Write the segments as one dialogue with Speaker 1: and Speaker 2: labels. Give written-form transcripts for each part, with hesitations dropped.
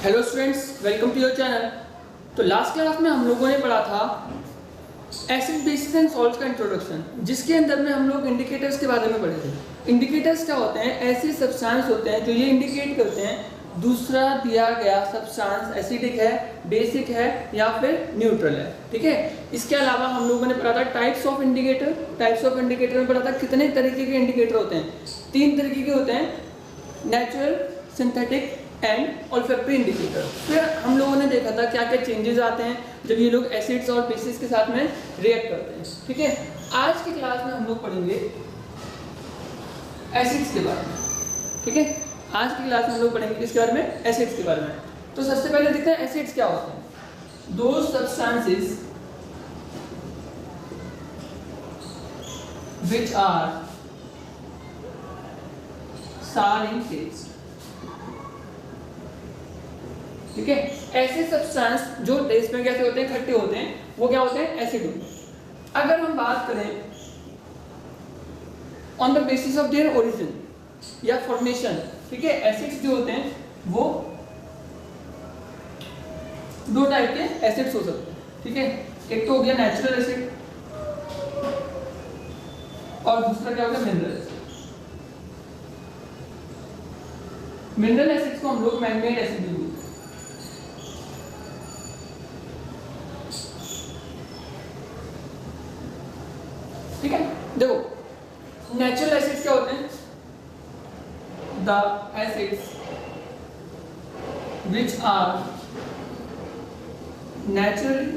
Speaker 1: Hello students, welcome to your channel. तो last class में हम लोगों ने पढ़ा था एसिड बेसिस एंड सॉल्ट्स का इंट्रोडक्शन, जिसके अंदर में हम लोग इंडिकेटर्स के बारे में पढ़े थे। इंडिकेटर्स क्या होते हैं? ऐसे सब्सटेंस होते हैं जो ये इंडिकेट करते हैं दूसरा दिया गया सब्सटेंस एसिडिक है, बेसिक है या फिर न्यूट्रल है। ठीक है। इसके अलावा हम लोगों ने पढ़ा था types of indicator. Types of indicator में पढ़ा था कितने तरीके के इंडिकेटर होते हैं। 3 तरीके के होते हैं, natural, synthetic and olfactory indicator. फिर हम लोगों ने देखा था क्या क्या चेंजेस आते हैं जब ये लोग एसिड्स और बेसिस के साथ में रिएक्ट करते हैं। ठीक है। आज की क्लास में हम लोग पढ़ेंगे एसिड्स के बारे में। ठीक है। आज की क्लास में हम लोग पढ़ेंगे किसके बारे में? एसिड्स के बारे में। तो सबसे पहले देखते हैं एसिड्स क्या होते हैं। दो substances which are sour in taste। ठीक है। ऐसे सब्सटेंस जो टेस्ट में कैसे होते हैं? खट्टे होते हैं, वो क्या होते हैं? एसिड होते हैं। अगर हम बात करें on the basis of there origin या फॉर्मेशन, ठीक है, एसिड्स जो होते हैं वो 2 टाइप के एसिड्स हो सकते हैं। ठीक है। एक तो हो गया नेचुरल एसिड और दूसरा क्या हो गया? Mineral acid. मिनरल एसिड्स को हम लोग मैनमेड एसिड भी बोलते हैं। ठीक है। देखो, नेचुरल एसिड्स क्या होते हैं? The acids which are naturally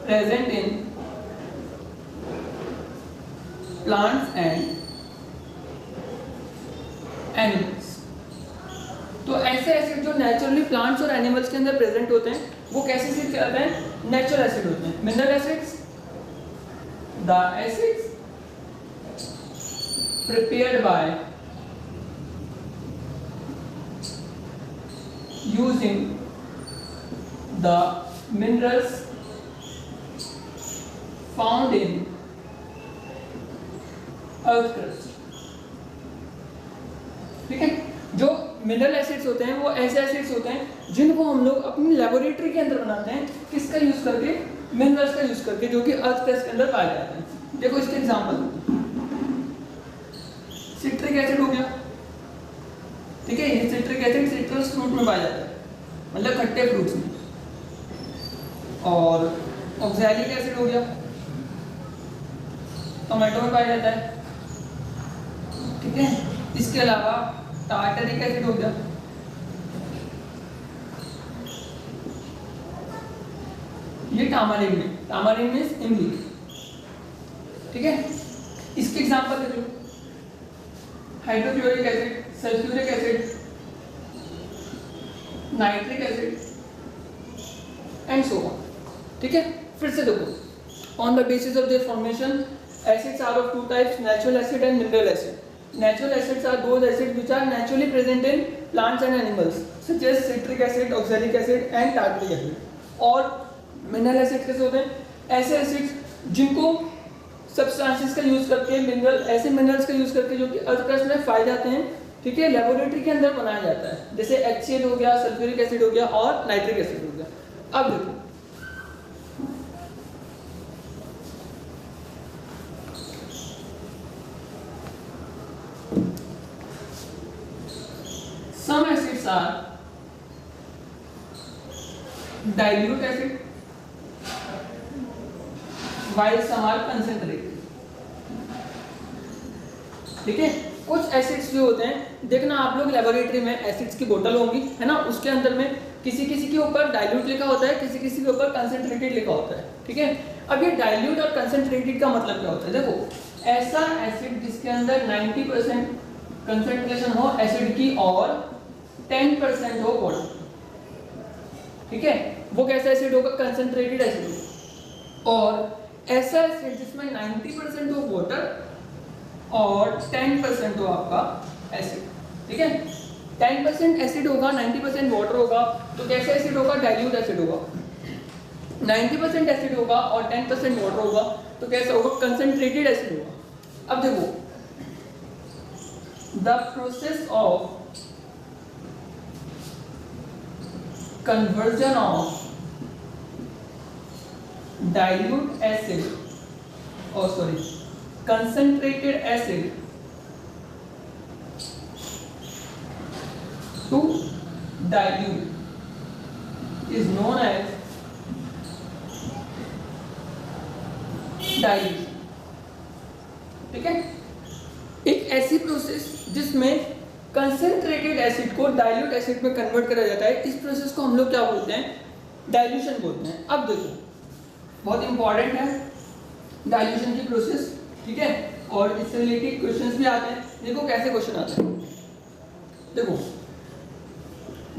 Speaker 1: present in plants and animals. तो ऐसे एसिड जो नेचुरली प्लांट्स और एनिमल्स के अंदर प्रेजेंट होते हैं वो कैसे एसिड कहलाते हैं? नेचुरल एसिड होते हैं। Mineral acids, the acids prepared by using the minerals found in earth crust. ठीक है। जो मिनरल एसिड्स होते हैं वो ऐसे एसिड्स होते हैं जिनको हम लोग अपनी लेबोरेटरी के अंदर बनाते हैं। किसका यूज करके? मिनरल्स का यूज करके, जो कि अर्थ क्रस्ट के अंदर पाए जाते हैं। देखो इसके एग्जांपल, सिट्रिक एसिड हो गया। ठीक है। ये सिट्रिक एसिड सिट्रस फ्रूट में पाया जाता है, मतलब खट्टे फ्रूट्स में। और ऑक्सैलिक एसिड हो गया, टोमेटो में पाया जाता है। ठीक है। इसके अलावा टार्टरिक एसिड हो गया, ये टामालिन में, टामालिन मींस इमली। ठीक है। इसके एग्जांपल देख लो, hydrochloric acid, sulphuric acid, nitric acid and so on. ठीक है। फिर से देखो, on the basis of their formation acids are of 2 types, natural acid and mineral acid. Natural acids are those acids which are naturally present in plants and animals, such as citric acid, oxalic acid and tartaric acid. और mineral acids कैसे होते हैं? ऐसे acids जिनको substances का use करके, ऐसे minerals का यूज करके जो कि अर्थ क्रस्ट में पाए जाते हैं। ठीक है। लेबोरेटरी के अंदर बनाया जाता है, जैसे HCl हो गया, सल्फ्यूरिक एसिड हो गया और नाइट्रिक एसिड हो गया। अब देखो, some acids are dilute acid while some are concentrated। ठीक है। कुछ एसिड्स जो होते हैं, देखना आप लोग लेबोरेटरी में एसिड्स की बोतल होंगी, है ना, उसके अंदर में किसी किसी के ऊपर डाइल्यूट लिखा होता है, किसी किसी के ऊपर कंसंट्रेटेड लिखा होता है। ठीक है। अब ये डाइल्यूट और कंसंट्रेटेड का मतलब क्या होता है? देखो, ऐसा एसिड जिसके अंदर 90% कंसंट्रेशन हो एसिड की और 10% हो वाटर। ठीक है। वो कैसा एसिड होगा? कंसंट्रेटेड एसिड होगा। और ऐसा एसिड जिसमें 90% हो वाटर और 10% हो आपका एसिड। ठीक है। 10% एसिड होगा, 90% वाटर होगा, तो कैसा एसिड होगा? डाइल्यूट एसिड होगा। 90% एसिड होगा और 10% वाटर होगा, तो कैसा होगा? कंसंट्रेटेड एसिड होगा। अब देखो, the process of conversion of dilute acid, concentrated acid to dilute is known as dilution. ठीक है, एक ऐसी प्रोसेस जिसमें कंसंट्रेटेड एसिड को डाइल्यूट एसिड में कन्वर्ट करा जाता है, इस प्रोसेस को हम लोग क्या बोलते हैं? डाइल्यूशन बोलते हैं। अब देखो, बहुत इंपॉर्टेंट है डाइल्यूशन की प्रोसेस, ठीक है, और इससे रिलेटेड क्वेश्चंस भी आते हैं। देखो कैसे क्वेश्चन आते हैं। देखो,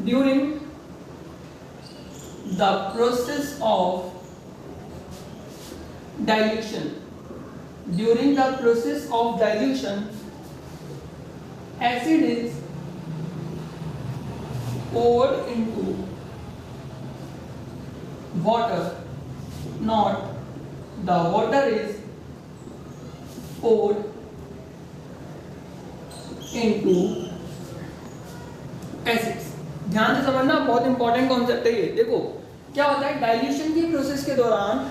Speaker 1: during the process of dilution, during the process of dilution, acid is poured into water, not the water is poured into acids। ध्यान से समझना, बहुत इंपॉर्टेंट कॉन्सेप्ट है ये। देखो क्या होता है, डाइल्यूशन की प्रोसेस के दौरान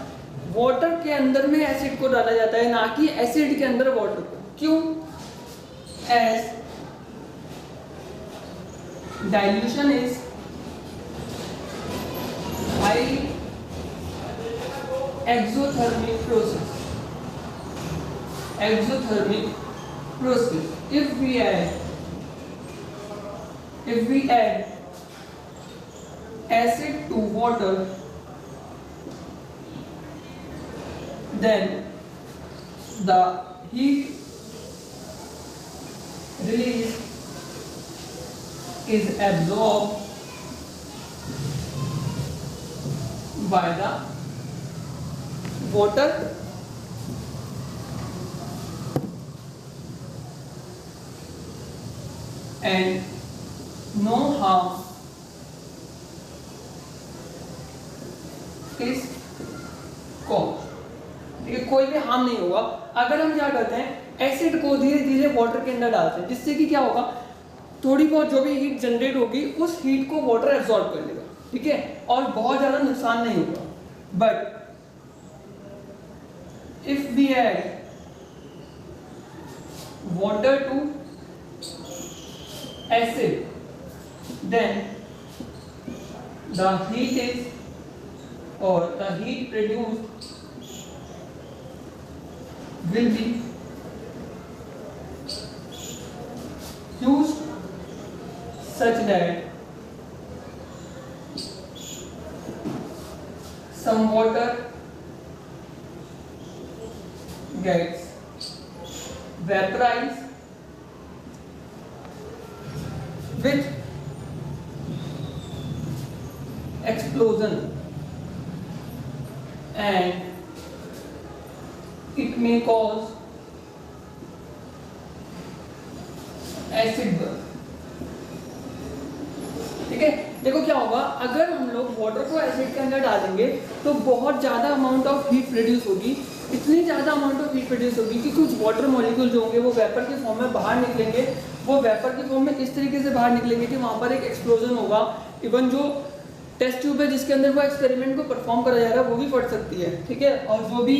Speaker 1: वाटर के अंदर में एसिड को डाला जाता है, ना कि एसिड के अंदर वाटर को। क्यों? As dilution is high exothermic process, if we add acid to water, then the heat released is absorbed by the water and no harm is caused। ठीक है, कोई भी हार्म नहीं होगा अगर हम क्या करते हैं, एसिड को धीरे धीरे वाटर के अंदर डालते हैं, जिससे कि क्या होगा, थोड़ी बहुत जो भी हीट जनरेट होगी उस हीट को वाटर एब्जॉर्ब कर लेगा। ठीक है, और बहुत ज्यादा नुकसान नहीं होगा। But if we add water to acid, then the heat produced will be used such that some water gets vaporized with explosion and it may cause acid burn। ठीक है, देखो क्या होगा, अगर हम लोग वाटर को एसिड के अंदर डालेंगे तो बहुत ज्यादा अमाउंट ऑफ हीट प्रोड्यूस होगी, इतनी ज़्यादा अमाउंट ऑफ हीट प्रोड्यूस होगी कि कुछ वाटर मॉलिक्यूल जो होंगे वो वेपर के फॉर्म में बाहर निकलेंगे। वो वेपर के फॉर्म में इस तरीके से बाहर निकलेंगे कि वहाँ पर एक एक्सप्लोजन होगा। इवन जो टेस्ट ट्यूब है जिसके अंदर वो एक्सपेरिमेंट को परफॉर्म करा जा रहा है वो भी फट सकती है। ठीक है, और जो भी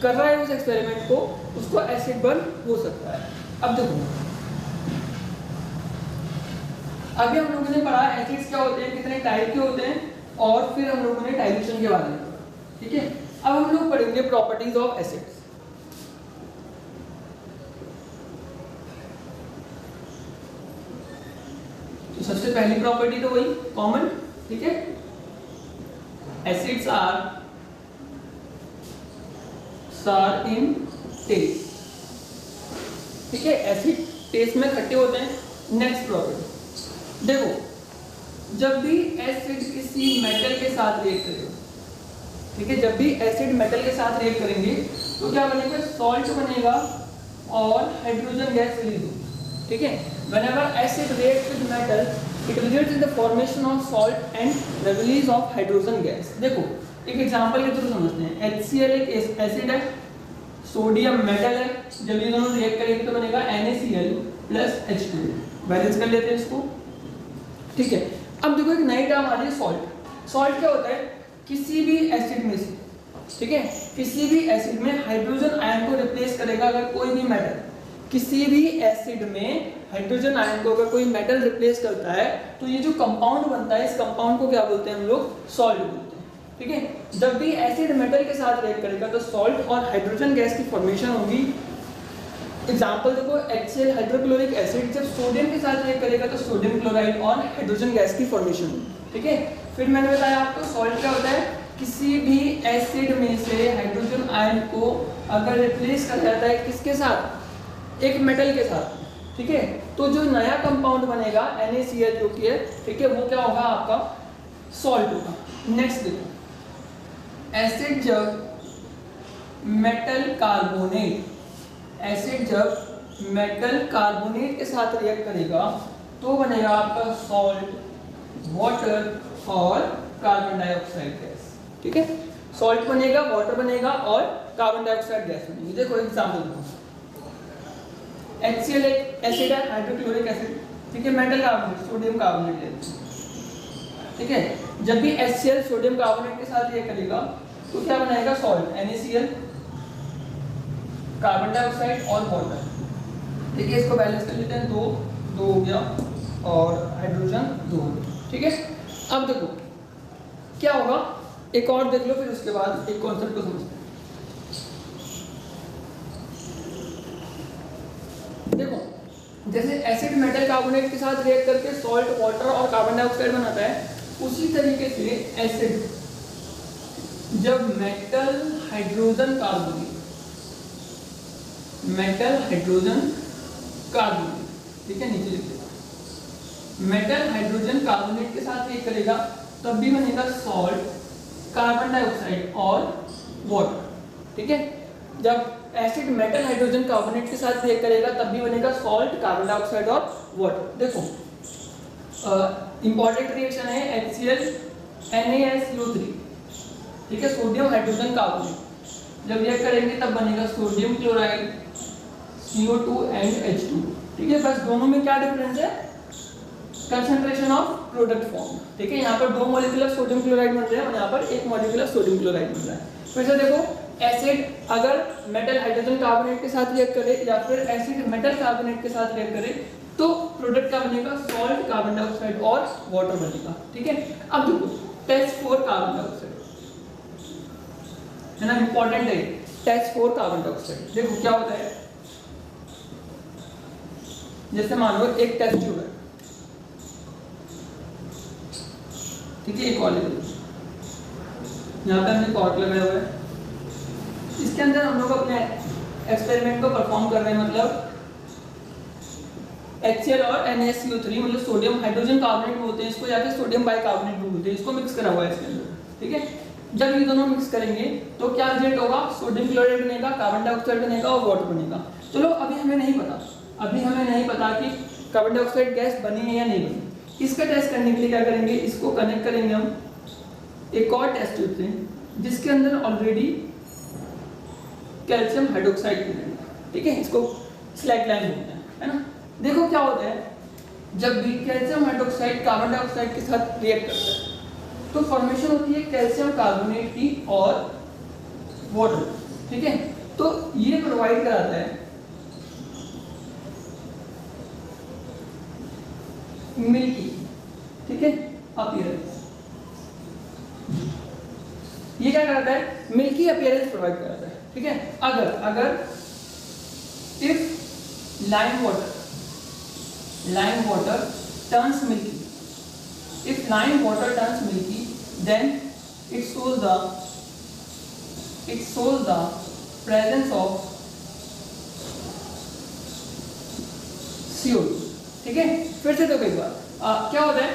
Speaker 1: कर रहा है उस एक्सपेरिमेंट को, उसको एसिड बर्न हो सकता है। अब देखो, अभी हम लोगों ने पढ़ा एसिड्स क्या होते हैं, कितने टाइप के होते हैं, और फिर हम लोगों ने डाइल्यूशन के बारे में पढ़ा। ठीक है, अब हम लोग पढ़ेंगे प्रॉपर्टीज ऑफ एसिड्स। तो सबसे पहली प्रॉपर्टी तो वही कॉमन। ठीक है, एसिड्स आर सार इन टेस्ट। ठीक है, एसिड टेस्ट में खट्टे होते हैं। नेक्स्ट प्रॉपर्टी देखो, जब भी एसिड किसी मेटल के साथ रिएक्ट करेगा, ठीक है, जब भी एसिड मेटल के साथ रिएक्ट करेंगे तो क्या बनेगा, सॉल्ट बनेगा और हाइड्रोजन गैस रिलीज होगी। ठीक है, whenever acid reacts with metal it results in the formation of salt and the release of hydrogen gas। देखो एक एग्जांपल के थ्रू समझते हैं। HCl एक एसिड है, सोडियम मेटल है, जब ये दोनों रिएक्ट करेंगे तो बनेगा NaCl plus H2। बैलेंस कर लेते हैं इसको। ठीक है, अब देखो एक नई टर्म आ रही है सॉल्ट। सॉल्ट क्या होता है? किसी भी एसिड में से, ठीक है, किसी भी एसिड में हाइड्रोजन आयन को रिप्लेस करेगा अगर कोई भी मेटल, किसी भी एसिड में हाइड्रोजन आयन को अगर कोई मेटल रिप्लेस करता है तो ये जो कंपाउंड बनता है, इस कंपाउंड को क्या बोलते हैं हम लोग? सॉल्ट बोलते हैं, ठीक है। जब भी एसिड मेटल के साथ रिएक्ट करेगा तो सॉल्ट और हाइड्रोजन गैस की फॉर्मेशन होगी। एग्जाम्पल देखो, HCl हाइड्रोक्लोरिक एसिड जब सोडियम के साथ रिएक्ट करेगा तो सोडियम क्लोराइड और हाइड्रोजन गैस की फॉर्मेशन होगी, ठीक है। फिर मैंने बताया आपको सॉल्ट क्या होता है? किसी भी एसिड में से हाइड्रोजन आयन को अगर रिप्लेस कर जाता है किसके साथ? एक मेटल के साथ, ठीक है, तो जो नया कंपाउंड बनेगा NaCl जो कि है, ठीक है, वो क्या होगा? आपका सॉल्ट होगा। नेक्स्ट देखो, एसिड जब मेटल कार्बोनेट, एसिड जब मेटल कार्बोनेट के साथ रिएक्ट करेगा तो बनेगा आपका सॉल्ट, वाटर और कार्बन डाइऑक्साइड गैस, ठीक है। सॉल्ट बनेगा, वाटर बनेगा और कार्बन डाइऑक्साइड गैस बनेगी। देखो एग्जांपल देखो, HCl एक एसिड है, हाइड्रोक्लोरिक एसिड, ठीक है, मेटल कार्बोनेट, सोडियम कार्बोनेट लेते हैं, ठीक है। जब भी HCl सोडियम कार्बोनेट के साथ रिएक्ट करेगा तो क्या बनाएगा? सॉल्ट, NaCl, कार्बन डाइऑक्साइड और वाटर, ठीक है। इसको बैलेंस कर लेते हैं, दो हो गया और हाइड्रोजन 2 हो गया, ठीक है। अब देखो क्या होगा, एक और देख लो, फिर उसके बाद एक कॉन्सेप्ट को समझते हैं। देखो, जैसे एसिड मेटल कार्बोनेट के साथ रिएक्ट करके सॉल्ट, वाटर और कार्बन डाइऑक्साइड बनाता है, उसी तरीके से एसिड जब metal hydrogen carbonate, metal hydrogen carbonate, ठीक है, नीचे लिख देगा, मेटल हाइड्रोजन कार्बोनेट के साथ रिएक्ट करेगा तब भी बनेगा सॉल्ट, कार्बन डाइऑक्साइड और वाटर, ठीक है। जब एसिड मेटल हाइड्रोजन कार्बोनेट के साथ रिएक्ट करेगा तब भी बनेगा सॉल्ट, कार्बन डाइऑक्साइड और वाटर। देखो इंपॉर्टेंट रिएक्शन है HCl NaSO3, ठीक है, सोडियम हाइड्रोजन कार्बोनेट जब रिएक्ट करेंगे तब बनेगा sodium chloride, CO2 and H2, ठीक है। बस दोनों में क्या डिफरेंस है? कंसंट्रेशन ऑफ प्रोडक्ट फॉर्म, ठीक है। यहाँ पर 2 मॉलिक्यूलर सोडियम क्लोराइड बन रहे हैं और यहाँ पर 1 मॉलिक्यूलर सोडियम क्लोराइड बन रहा है। फिर से देखो, एसिड अगर मेटल हाइड्रोजन कार्बोनेट के साथ रिएक्ट करे या फिर एसिड मेटल कार्बोनेट के साथ रिएक्ट करे तो प्रोडक्ट क्या बनेगा? सॉल्ट, कार्बन डाइऑक्साइड और वाटर बनेगा, ठीक है। अब देखो टेस्ट फॉर कार्बन डाइऑक्साइड है ना, इंपॉर्टेंट है टेस्ट फॉर कार्बन डाइऑक्साइड। देखो क्या होता है, जैसे मान लो एक टेस्ट ट्यूब है, ठीक है, एक कॉलेज, यहाँ पे हमने कॉर्क लगाया हुआ है, इसके अंदर हम लोग अपने एक्सपेरिमेंट को परफॉर्म कर रहे हैं, मतलब HCl और NaCO3 मतलब सोडियम हाइड्रोजन कार्बोनेट बोलते हैं इसको, या फिर सोडियम बाइकार्बोनेट भी बोलते हैं इसको, मिक्स करा हुआ है इसके अंदर, ठीक है। जब ये दोनों मिक्स करेंगे तो क्या रिजल्ट होगा? सोडियम क्लोराइड बनेगा, कार्बन डाइऑक्साइड बनेगा और वाटर बनेगा। चलो अभी हमें नहीं पता कि कार्बन डाइऑक्साइड गैस बनी है या नहीं बनी। इसका टेस्ट करने के लिए क्या करेंगे, इसको कनेक्ट करेंगे हम एक और टेस्ट ट्यूब से जिसके अंदर ऑलरेडी कैल्शियम हाइड्रोक्साइड है, ठीक है, इसको स्लैग लाइन बोलते हैं, है ना। देखो क्या होता है, जब भी कैल्शियम हाइड्रोक्साइड कार्बन डाइऑक्साइड के साथ रिएक्ट करता है तो फॉर्मेशन होती है कैल्शियम कार्बोनेट की और वाटर, ठीक है। तो ये प्रोवाइड कराता है मिल्की, ठीक है, अपीयरेंस। ये क्या कराता है? मिल्की अपीयरेंस प्रोवाइड कराता है, ठीक है। अगर if lime water turns milky, if lime water turns milky, then it shows the presence of CO2, ठीक है। फिर से देखो एक बार क्या होता है,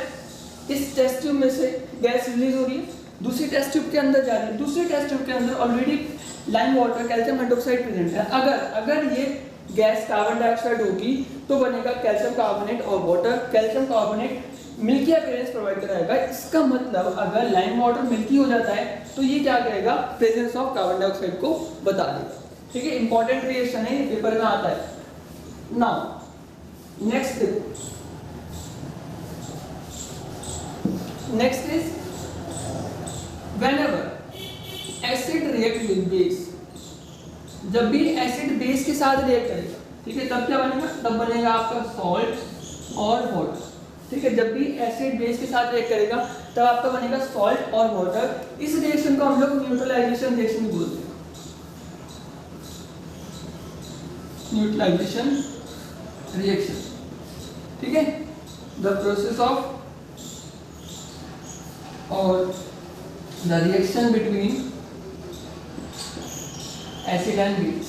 Speaker 1: इस टेस्ट ट्यूब में से गैस रिलीज हो रही है, दूसरी टेस्ट ट्यूब के अंदर जा रही है, दूसरी टेस्ट ट्यूब के अंदर already lime water calcium hydroxide present है। अगर ये गैस कार्बन डाइऑक्साइड होगी तो बनेगा कैल्शियम कार्बोनेट और water. Calcium carbonate milky appearance provide कराएगा। इसका मतलब अगर लाइम वाटर मिल्की हो जाता है तो ये क्या करेगा? प्रेजेंस ऑफ कार्बन डाइऑक्साइड को बता देगा, ठीक है। इंपॉर्टेंट रिएक्शन है, ये पेपर में आता है। नाउ नेक्स्ट देखो, next is whenever acid react with base, जब भी एसिड बेस के साथ रिएक्ट करेगा, ठीक है, तब क्या बनेगा, तब बनेगा आपका सॉल्ट और वाटर, ठीक है। जब भी एसिड बेस के साथ रिएक्ट करेगा तब आपका बनेगा सॉल्ट और वाटर। इस रिएक्शन को हम लोग न्यूट्रलाइजेशन रिएक्शन भी बोलते हैं, न्यूट्रलाइजेशन रिएक्शन, ठीक है। द प्रोसेस ऑफ और the reaction between acid and base,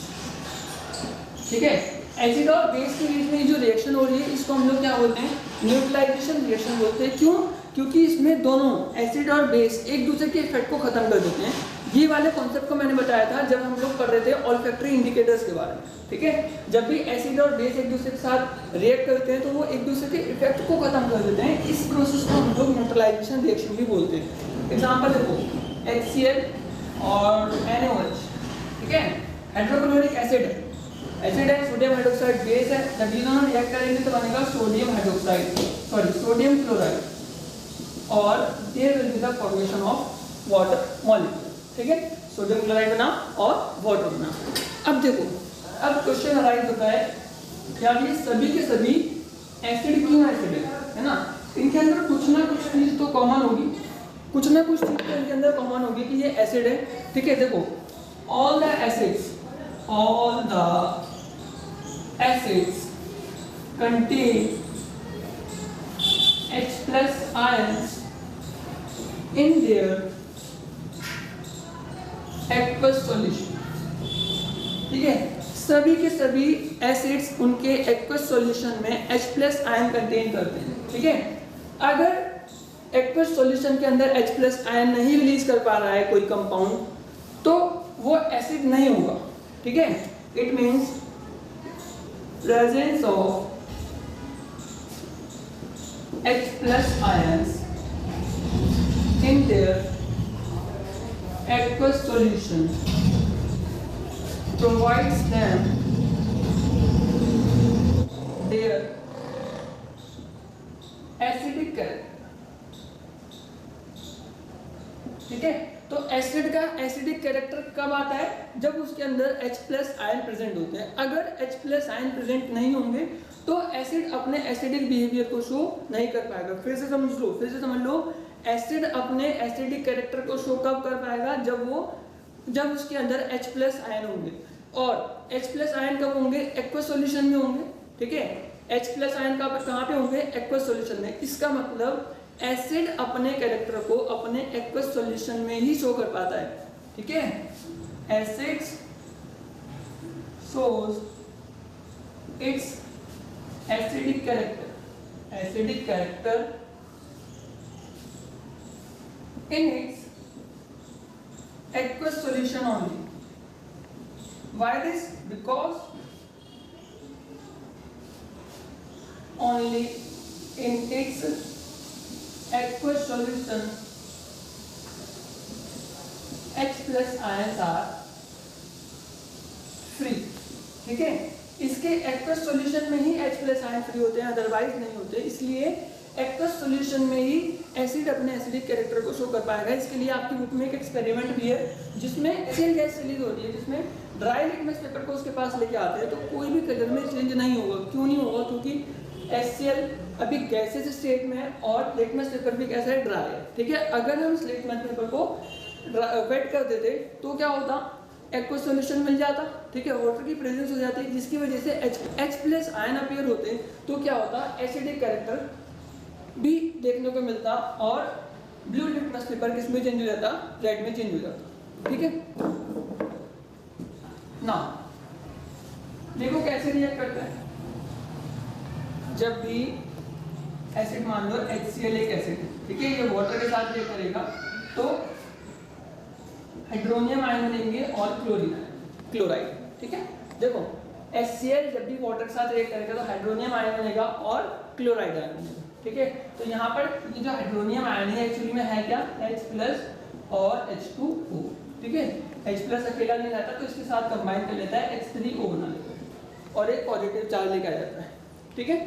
Speaker 1: ठीक है। एसिड और बेस के बीच में जो रिएक्शन हो रही है इसको हम लोग क्या बोलते हैं, न्यूट्रलाइजेशन रिएक्शन बोलते हैं। क्यों? क्योंकि इसमें दोनों एसिड और बेस एक दूसरे के इफेक्ट को खत्म कर देते हैं। ये वाले कॉन्सेप्ट को मैंने बताया था जब हम लोग पढ़ रहे थे ऑल्फैक्टरी इंडिकेटर्स के बारे में, ठीक है। जब भी एसिड और बेस एक दूसरे के साथ रिएक्ट करते हैं तो वो एक दूसरे के इफेक्ट को खत्म कर देते हैं। इस प्रोसेस को हम लोग न्यूट्रलाइजेशन रिएक्शन भी बोलते हैं। एग्जांपल देखो, HCl और NaOH, ठीक है, हाइड्रोक्लोरिक एसिड है, एसिड है, सोडियम हाइड्रोक्साइड बेस है। जब ये दोनों रिएक्ट करेंगे तो बनेगा sodium hydroxide, sorry sodium chloride, और there will be the formation of water molecule, ठीक है। सोडियम क्लोराइड बना और वाटर बना। अब देखो, अब क्वेश्चन अराइज होता है क्या ये सभी के सभी एसिड क्यों एसिड है ना? इनके अंदर कुछ ना कुछ चीज तो कॉमन होगी, कुछ ना कुछ चीज तो इनके अंदर कॉमन होगी कि ये एसिड है, ठीक है। देखो, all the acids contain H+ ions in their aqueous solution, ठीक है। सभी के सभी एसिड्स उनके एक्वस सॉल्यूशन में H+ आयन कंटेन करते हैं, ठीक है। अगर एक्वस सॉल्यूशन के अंदर H+ आयन नहीं रिलीज कर पा रहा है कोई कंपाउंड तो वो एसिड नहीं होगा, ठीक है। It means presence of H+ ions in their aqueous solution provides them their acidic character, ठीक है। तो एसिड का एसिडिक कैरेक्टर कब आता है? जब उसके अंदर H+ आयन प्रेजेंट होते हैं। अगर H+ आयन प्रेजेंट नहीं होंगे तो एसिड अपने एसिडिक बिहेवियर को शो नहीं कर पाएगा। फिर से समझ लो, एसिड अपने एसिडिक कैरेक्टर को शो कब कर पाएगा? जब उसके अंदर H+ आयन होंगे। और H+ आयन कब होंगे? एक्वस सॉल्यूशन में होंगे, ठीक है। H+ आयन कहाँ पे होंगे? एक्वस सॉल्यूशन में। इसका मतलब एसिड अपने कैरेक्टर को अपने एक्वस सॉल्यूशन में ही शो कर पाता है, ठीक है। Acid shows it's acidic character in its aqueous solution only. Why this? Because only in its aqueous solution H+ ions are free, ठीक है। इसके एक्वस सॉल्यूशन में ही H+ आयन फ्री होते हैं, अदरवाइज नहीं होते। इसलिए एक्वस सॉल्यूशन में ही एसिड अपने एसिडिक कैरेक्टर को शो कर पाएगा। इसके लिए आपकी बुक में एक एक्सपेरिमेंट भी है जिसमें एसिड गैस रिलीज होती है, जिसमें ड्राई लिटमस पेपर को उसके पास लेके आते हैं तो कोई भी कलर में चेंज नहीं होगा। क्यों नहीं होगा? क्योंकि HCl अभी गैसेज स्टेट में है और लिटमस पेपर भी कैसा है? ड्राई है, ठीक है। अगर हम इस लिटमस पेपर को वेट कर देते तो क्या होता? एक्वस सॉल्यूशन मिल जाता, ठीक है। वाटर की प्रेजेंस हो जाती है जिसकी वजह से H+ आयन अपीयर होते तो क्या होता? एसिडिक कैरेक्टर भी देखने को मिलता और ब्लू लिटमस पेपर किस में चेंज हो जाता? रेड में चेंज हो जाता, ठीक है ना। देखो कैसे रिएक्ट करता है। जब भी एसिड, मान लो HCl एक एसिड है, ठीक है, ये वाटर के साथ रिएक्ट करेगा तो हाइड्रोनियम आयन बनेंगे और क्लोराइड, ठीक है। देखो HCl जब भी वाटर के साथ रिएक्ट करेगा तो हाइड्रोनियम आयन बनेगा और क्लोराइड आयन बनेगा, ठीक है। तो यहाँ पर ये जो हाइड्रोनियम आयन है एक्चुअली में है क्या? H+ और H2O, ठीक है। H+ अकेला नहीं रहता तो इसके साथ कंबाइन कर लेता है, H3O बना लेता है और एक पॉजिटिव चार्ज लेकर आ जाता है, ठीक है।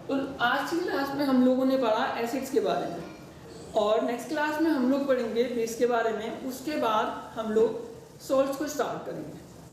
Speaker 1: तो आज की क्लास में हम लोगों ने पढ़ा एसिड्स के बारे में और नेक्स्ट क्लास में हम लोग पढ़ेंगे बेस के बारे में, उसके बाद हम लोग सॉल्ट्स को स्टार्ट करेंगे।